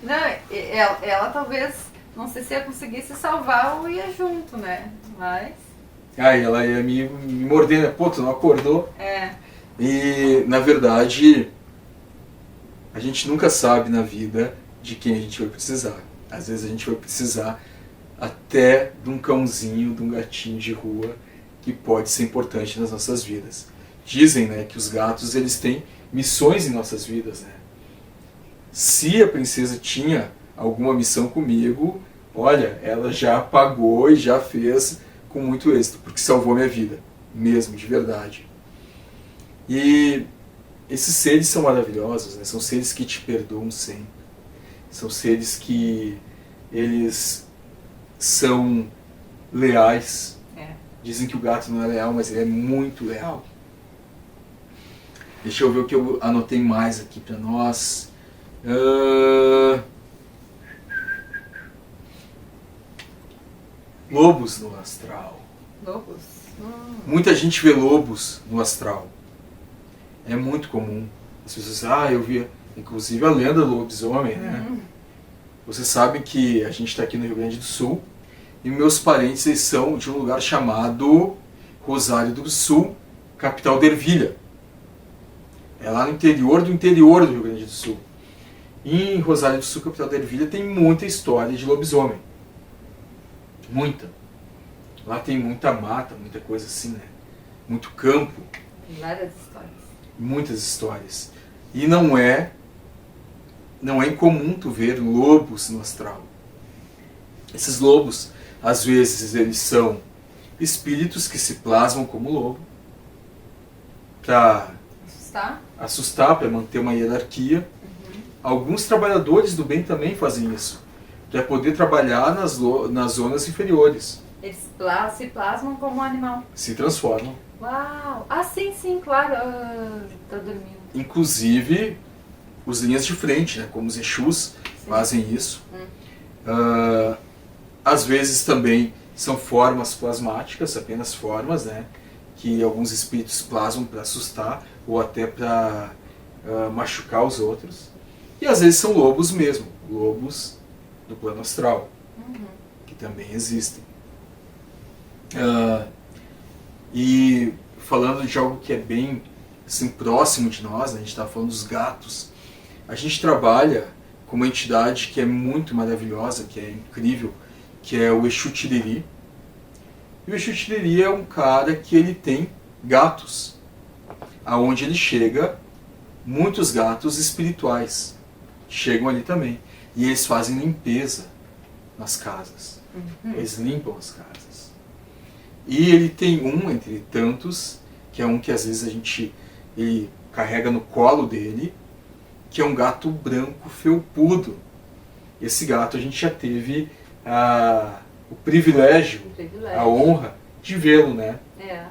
Não, ela talvez, não sei se ia conseguir se salvar ou ia junto, né? Mas... Aí ela ia me morder, né? Pô, tu não acordou? É. E, na verdade, a gente nunca sabe na vida de quem a gente vai precisar. Às vezes a gente vai precisar até de um cãozinho, de um gatinho de rua, que pode ser importante nas nossas vidas. Dizem, né, que os gatos eles têm missões em nossas vidas, né? Se a princesa tinha alguma missão comigo, olha, ela já pagou e já fez com muito êxito, porque salvou minha vida, mesmo, de verdade. E esses seres são maravilhosos, né? São seres que te perdoam sempre. São seres que eles são leais. É. Dizem que o gato não é leal, mas ele é muito leal. Deixa eu ver o que eu anotei mais aqui para nós. Lobos no astral. Lobos? Muita gente vê lobos no astral. É muito comum. As pessoas dizem, eu vi, inclusive a lenda do lobisomem, né? Vocês sabem que a gente está aqui no Rio Grande do Sul e meus parentes eles são de um lugar chamado Rosário do Sul, capital de Ervilha. É lá no interior do Rio Grande do Sul. E em Rosário do Sul, capital de Ervilha, tem muita história de lobisomem. Muita. Lá tem muita mata, muita coisa assim, né? Muito campo. Várias histórias. Muitas histórias. E não é incomum tu ver lobos no astral. Esses lobos, às vezes, eles são espíritos que se plasmam como lobo para assustar, para manter uma hierarquia. Alguns trabalhadores do bem também fazem isso, para poder trabalhar nas zonas inferiores. Eles se plasmam como um animal. Se transformam. Uau! Ah, sim, claro. Tô dormindo. Inclusive, os linhas de frente, né, como os Exus, fazem isso. Às vezes também são formas plasmáticas, apenas formas, né, que alguns espíritos plasmam para assustar ou até para machucar os outros. E às vezes são lobos mesmo, lobos do plano astral, que também existem. E falando de algo que é bem assim, próximo de nós, né, a gente estava falando dos gatos, a gente trabalha com uma entidade que é muito maravilhosa, que é incrível, que é o Exu Tiriri. E o Exu Tiriri é um cara que ele tem gatos. Aonde ele chega, muitos gatos espirituais chegam ali também. E eles fazem limpeza nas casas. Eles limpam as casas. E ele tem um, entre tantos, que é um que às vezes ele carrega no colo dele, que é um gato branco felpudo. Esse gato a gente já teve o privilégio, a honra de vê-lo, né? É.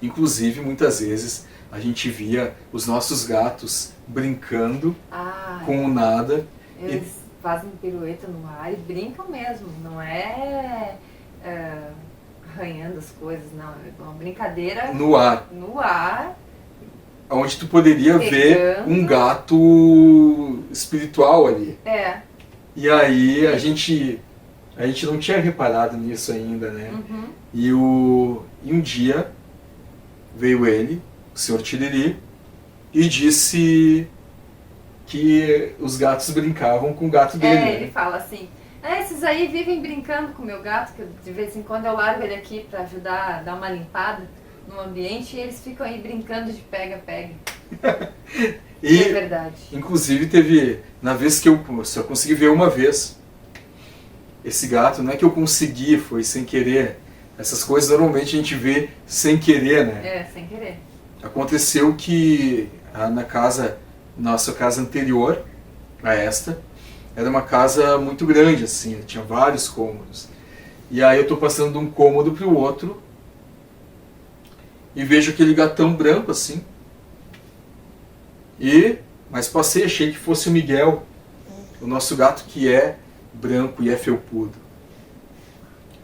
Inclusive, muitas vezes, a gente via os nossos gatos brincando com o nada. Eles fazem pirueta no ar e brincam mesmo, não é arranhando as coisas, não. É uma brincadeira no ar. No ar. Onde tu poderia ver um gato espiritual ali. É. E aí a gente não tinha reparado nisso ainda, né? E um dia veio ele, o Sr. Tiriri, e disse que os gatos brincavam com o gato dele. Ele fala assim, esses aí vivem brincando com o meu gato, que de vez em quando eu largo ele aqui para ajudar a dar uma limpada no ambiente e eles ficam aí brincando de pega-pega. E, é verdade. inclusive, teve, na vez que eu só consegui ver uma vez, esse gato, não é que eu consegui, foi sem querer. Essas coisas normalmente a gente vê sem querer, né? É, sem querer. Aconteceu que na casa, nossa casa anterior a esta, era uma casa muito grande, assim, tinha vários cômodos. E aí eu tô passando de um cômodo para o outro e vejo aquele gatão branco assim. Mas passei, achei que fosse o Miguel, o nosso gato que é branco e é felpudo.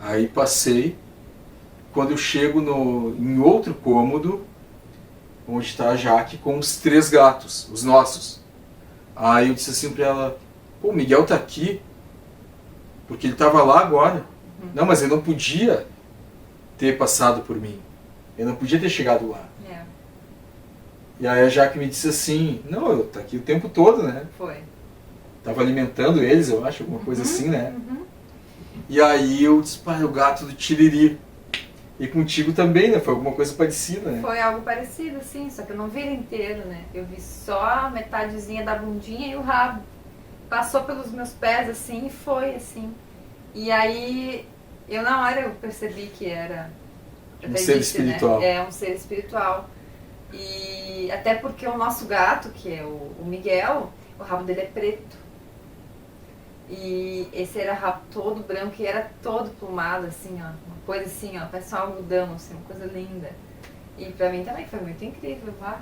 Aí passei, quando eu chego em outro cômodo, onde está a Jaque com os 3 gatos, os nossos. Aí eu disse assim para ela, pô, o Miguel tá aqui, porque ele estava lá agora. Não, mas ele não podia ter passado por mim. Ele não podia ter chegado lá. É. E aí a Jaque me disse assim, não, eu tô aqui o tempo todo, né? Foi. Tava alimentando eles, eu acho, alguma coisa assim, né? Uhum. E aí eu disse, pai, o gato do Tiriri. E contigo também, né? Foi alguma coisa parecida, né? Foi algo parecido, sim, só que eu não vi ele inteiro, né? Eu vi só a metadezinha da bundinha e o rabo. Passou pelos meus pés, assim, e foi, assim. E aí, eu na hora eu percebi que era... Um ser espiritual. Né? É, um ser espiritual. E até porque o nosso gato, que é o Miguel, o rabo dele é preto. E esse era rabo todo branco e era todo plumado, assim, ó. Uma coisa assim, ó, parece um algodão, assim, uma coisa linda. E pra mim também foi muito incrível, vá.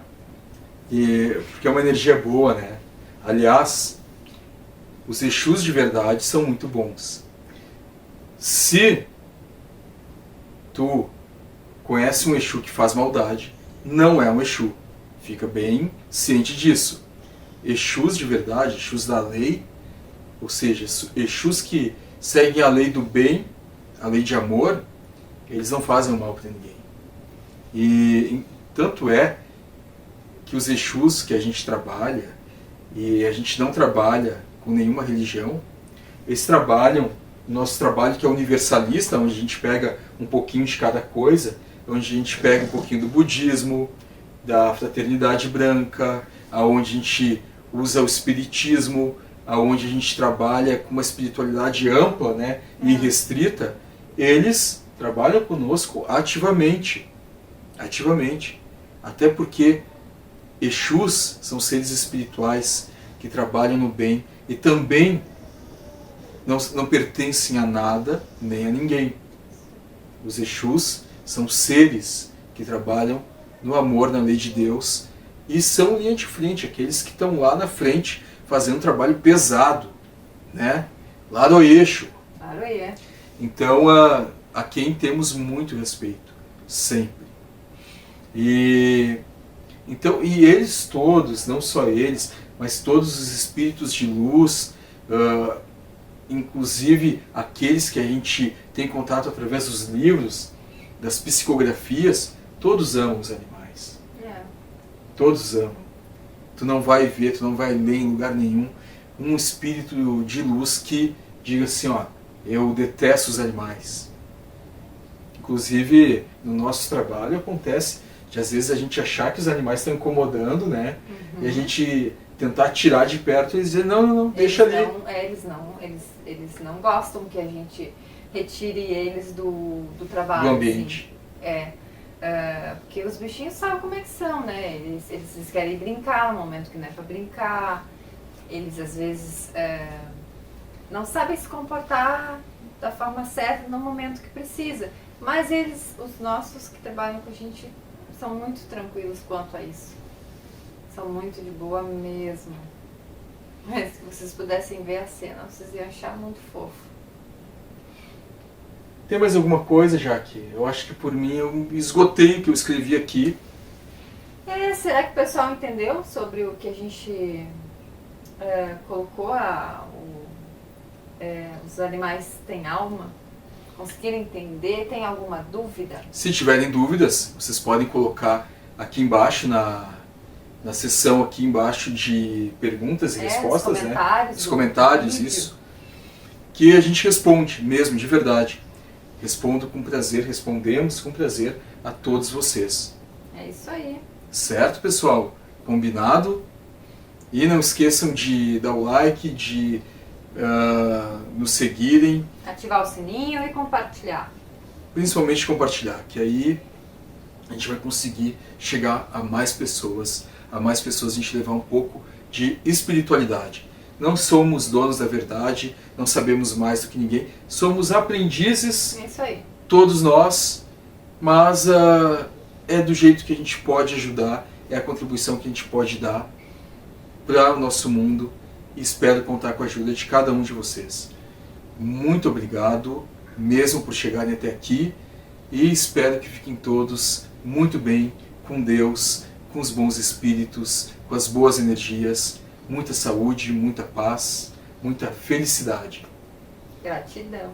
E porque é uma energia boa, né? Aliás, os Exus de verdade são muito bons. Se tu conhece um Exu que faz maldade, não é um Exu. Fica bem ciente disso. Exus de verdade, Exus da lei, ou seja, Exus que seguem a lei do bem, a lei de amor, eles não fazem mal para ninguém. E tanto é que os Exus que a gente trabalha, e a gente não trabalha com nenhuma religião, eles trabalham o nosso trabalho que é universalista, onde a gente pega um pouquinho de cada coisa, onde a gente pega um pouquinho do budismo, da fraternidade branca, aonde a gente usa o espiritismo, aonde a gente trabalha com uma espiritualidade ampla, né, e restrita, eles trabalham conosco ativamente. Ativamente. Até porque Exus são seres espirituais que trabalham no bem e também não pertencem a nada nem a ninguém. Os Exus são seres que trabalham no amor, na lei de Deus e são linha de frente, aqueles que estão lá na frente fazendo um trabalho pesado, né? Lá no eixo. Claro, é. Então, a quem temos muito respeito, sempre. E eles todos, não só eles, mas todos os espíritos de luz, inclusive aqueles que a gente tem contato através dos livros, das psicografias, todos amam os animais. É. Todos amam. Tu não vai ver, tu não vai ler em lugar nenhum um espírito de luz que diga assim, ó, eu detesto os animais. Inclusive, no nosso trabalho acontece de às vezes a gente achar que os animais estão incomodando, né? E a gente tentar tirar de perto e dizer, não, deixa ali. Eles não gostam que a gente retire eles do trabalho. Do ambiente. Assim. Porque os bichinhos sabem como é que são, né? Eles querem brincar no momento que não é pra brincar. Eles às vezes não sabem se comportar da forma certa no momento que precisa. Mas os nossos que trabalham com a gente, são muito tranquilos quanto a isso. São muito de boa mesmo. Mas se vocês pudessem ver a cena, vocês iam achar muito fofo. Tem mais alguma coisa, Jaque? Eu acho que por mim eu esgotei o que eu escrevi aqui. Será que o pessoal entendeu sobre o que a gente colocou? Os animais têm alma? Conseguiram entender? Tem alguma dúvida? Se tiverem dúvidas, vocês podem colocar aqui embaixo, na seção aqui embaixo de perguntas e respostas, né? Os comentários, isso. Que a gente responde mesmo, de verdade. Respondo com prazer, respondemos com prazer a todos vocês. É isso aí. Certo, pessoal? Combinado? E não esqueçam de dar o like, de nos seguirem, Ativar o sininho e compartilhar. principalmente compartilhar, que aí a gente vai conseguir chegar a mais pessoas a gente levar um pouco de espiritualidade. Não somos donos da verdade, não sabemos mais do que ninguém, somos aprendizes, É isso aí. todos nós, mas é do jeito que a gente pode ajudar, é a contribuição que a gente pode dar para o nosso mundo, e espero contar com a ajuda de cada um de vocês. Muito obrigado mesmo por chegarem até aqui, e espero que fiquem todos muito bem, com Deus, com os bons espíritos, com as boas energias, muita saúde, muita paz, muita felicidade. Gratidão.